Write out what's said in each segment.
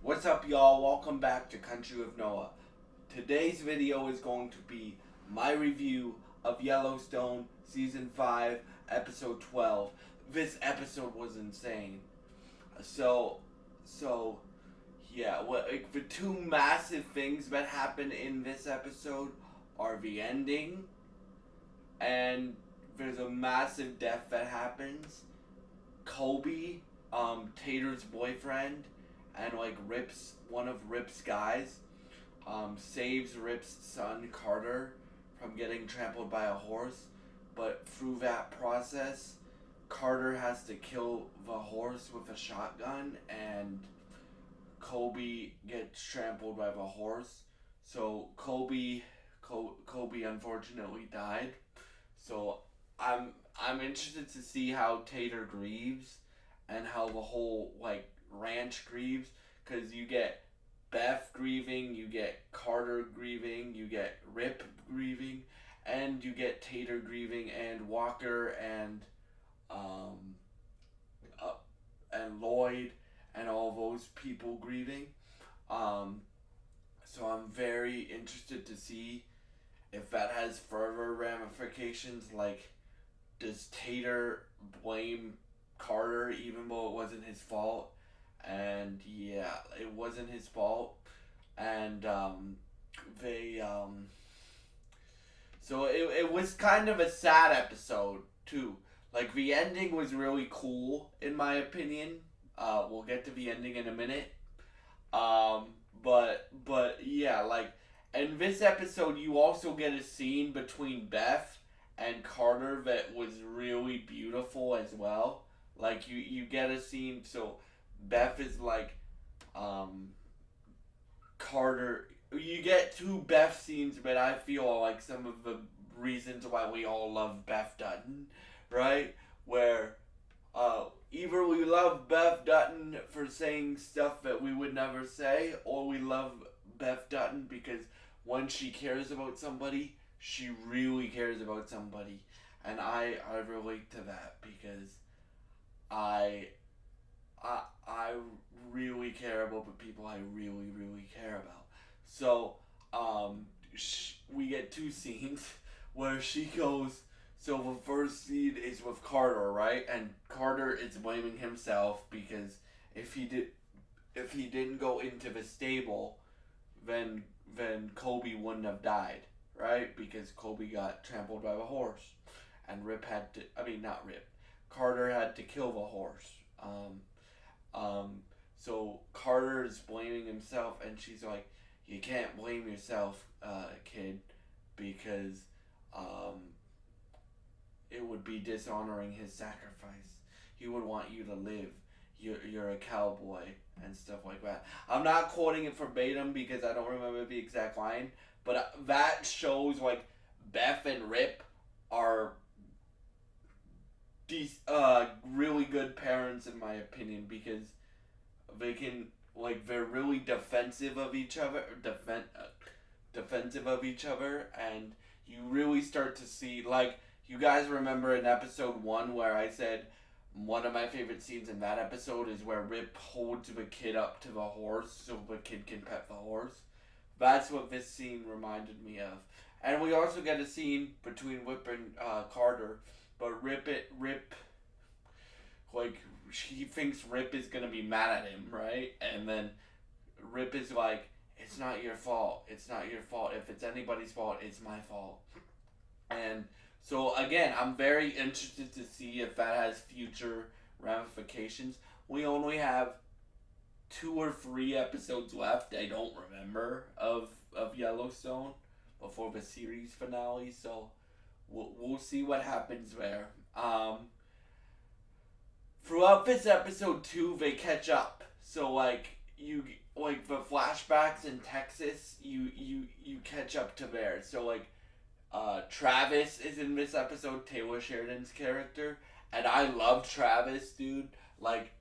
What's up, y'all? Welcome back to Country with Noah. Today's video is going to be my review of Yellowstone Season 5, Episode 12. This episode was insane. So, so, yeah, the two massive things that happen in this episode are the ending, and there's a massive death that happens. Kobe, Tater's boyfriend, and Rip's one of Rip's guys, saves Rip's son Carter from getting trampled by a horse, but through that process, Carter has to kill the horse with a shotgun, and Kobe gets trampled by the horse. So Kobe unfortunately died. So I'm interested to see how Tater grieves and how the whole ranch grieves, because you get Beth grieving, you get Carter grieving, you get Rip grieving, and you get Tater grieving, and Walker um uh, and Lloyd and all those people grieving. Um, so I'm very interested to see if that has further ramifications. Like, does Tater blame Carter even though it wasn't his fault? And yeah, it wasn't his fault. And they so it was kind of a sad episode too. Like, the ending was really cool in my opinion. We'll get to the ending in a minute. Um, but yeah, in this episode, you also get a scene between Beth and Carter that was really beautiful as well. Like, you get a scene, so Beth is um, Carter. You get two Beth scenes, but I feel are like some of the reasons why we all love Beth Dutton, right? Where either we love Beth Dutton for saying stuff that we would never say, or we love Beth Dutton because when she cares about somebody, she really cares about somebody. And I relate to that because I I really care about the people I really care about. So we get two scenes where she goes. So the first scene is with Carter, right? And Carter is blaming himself because if he did if he didn't go into the stable, then Kobe wouldn't have died, right? Because Kobe got trampled by the horse, and Rip had to. I mean, not Rip. Carter had to kill the horse. Um, so Carter is blaming himself, and she's like, "You can't blame yourself, kid, because um, it would be dishonoring his sacrifice. He would want you to live. You're a cowboy and stuff like that." I'm not quoting it verbatim because I don't remember the exact line, but that shows Beth and Rip are these really good parents in my opinion, because they can they're really defensive of each other, and you really start to see, you guys remember in episode 1 where I said one of my favorite scenes in that episode is where Rip holds the kid up to the horse so the kid can pet the horse. That's what this scene reminded me of. And we also get a scene between Whip and Carter, but Rip, she thinks Rip is gonna be mad at him, right? And then Rip is like, "It's not your fault. It's not your fault. If it's anybody's fault, it's my fault." And so again, I'm very interested to see if that has future ramifications. We only have 2 or 3 episodes left. I don't remember of Yellowstone before the series finale, so we'll see what happens there. Throughout this episode too, they catch up. So you the flashbacks in Texas, you catch up to there. So Travis is in this episode, Taylor Sheridan's character, and I love Travis, dude.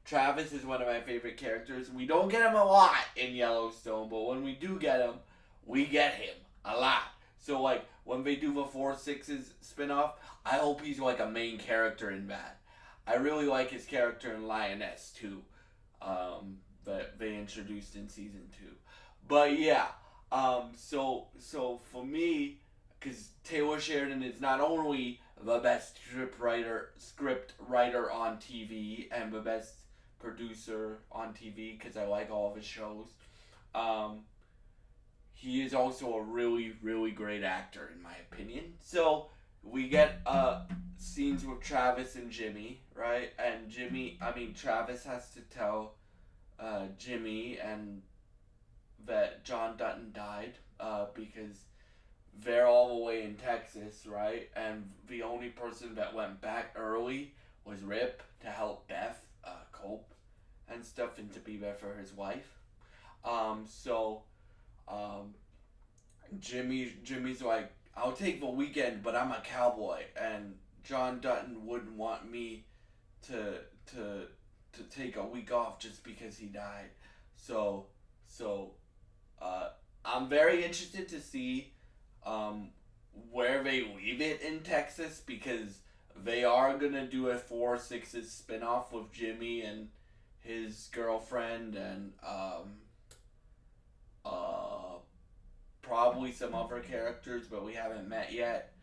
Travis is one of my favorite characters. We don't get him a lot in Yellowstone, but when we do get him, we get him a lot. So when they do the Four Sixes spinoff, I hope he's a main character in that. I really like his character in Lioness too. that they introduced in season 2. But yeah, so for me, because Taylor Sheridan is not only the best script writer on TV and the best producer on TV, because I like all of his shows. Um, he is also a really, really great actor, in my opinion. So we get scenes with Travis and Jimmy, right? And Travis has to tell Jimmy and that John Dutton died because they're all the way in Texas, right? And the only person that went back early was Rip to help Beth cope and stuff and to be there for his wife. So Jimmy's like, I'll take the weekend, but I'm a cowboy, and John Dutton wouldn't want me to take a week off just because he died. So I'm very interested to see where they leave it in Texas, because they are gonna do a 4-6 spinoff with Jimmy and his girlfriend and probably some other characters, but we haven't met yet.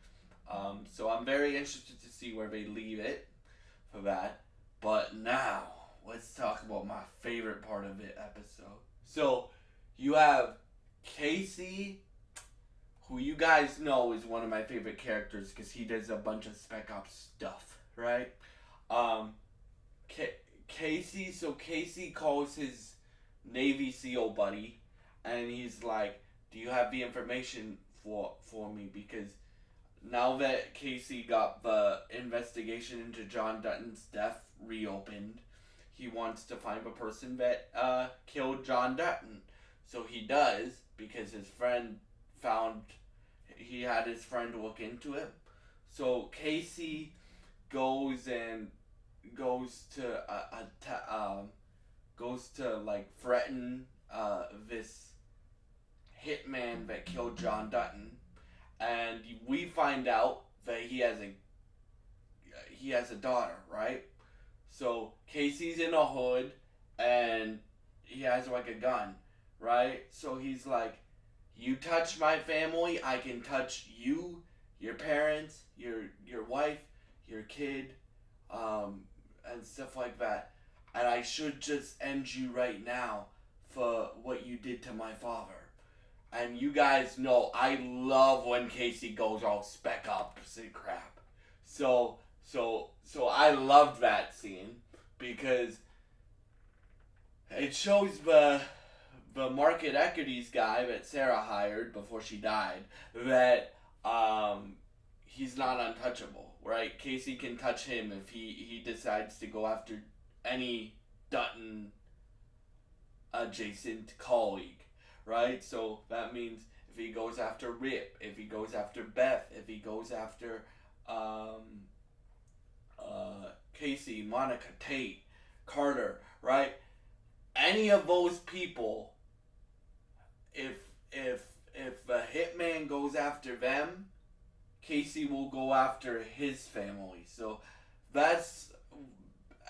So I'm very interested to see where they leave it for that. But now, let's talk about my favorite part of the episode. So, you have Casey, who you guys know is one of my favorite characters because he does a bunch of Spec Ops stuff, right? Casey calls his Navy SEAL buddy, and he's like, do you have the information for me? Because now that Casey got the investigation into John Dutton's death reopened, he wants to find the person that killed John Dutton. So he does, because his friend he had his friend look into it. So Casey goes to like threaten this hitman that killed John Dutton, and we find out that he has a daughter, right? So Casey's in a hood and he has like a gun, right? So he's like, you touch my family, I can touch you, your parents, your wife, your kid, and stuff like that. And I should just end you right now for what you did to my father. And you guys know I love when Casey goes all Spec Ops and crap. So I loved that scene because it shows the market equities guy that Sarah hired before she died that he's not untouchable, right? Casey can touch him if he decides to go after any Dutton adjacent colleague. Right? So that means if he goes after Rip, if he goes after Beth, if he goes after Casey, Monica, Tate, Carter, right? Any of those people, if a hitman goes after them, Casey will go after his family. So that's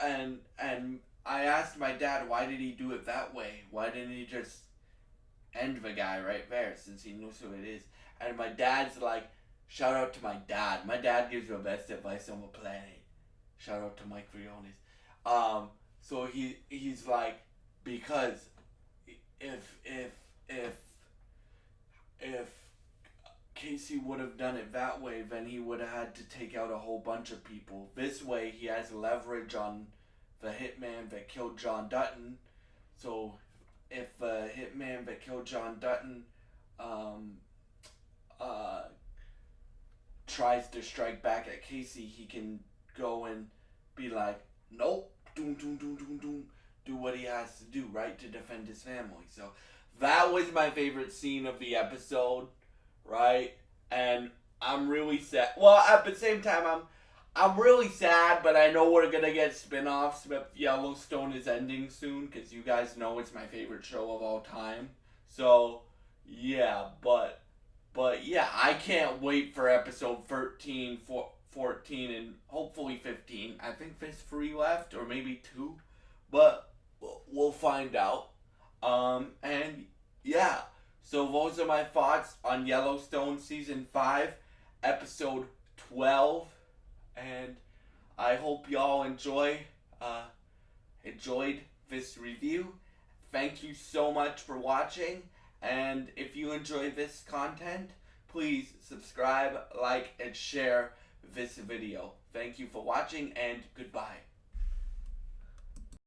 and I asked my dad, why did he do it that way? Why didn't he just end the guy right there, since he knows who it is? And my dad's like, shout out to my dad. My dad gives the best advice on the planet. Shout out to Mike Briones. So he's like, because if Casey would have done it that way, then he would have had to take out a whole bunch of people. This way, he has leverage on the hitman that killed John Dutton. So if the hitman that killed John Dutton tries to strike back at Casey, he can go and be like, nope, do what he has to do, right, to defend his family. So that was my favorite scene of the episode, right? And I'm really sad. Well, at the same time, I'm really sad, but I know we're gonna get spin-offs. But Yellowstone is ending soon, because you guys know it's my favorite show of all time. So yeah, but yeah, I can't wait for episode 13, 14, and hopefully 15. I think there's 3 left, or maybe 2. But we'll find out. And yeah, so those are my thoughts on Yellowstone season 5, episode 12, and I hope y'all enjoyed this review. Thank you so much for watching, and if you enjoy this content, please subscribe, like, and share this video. Thank you for watching, and goodbye.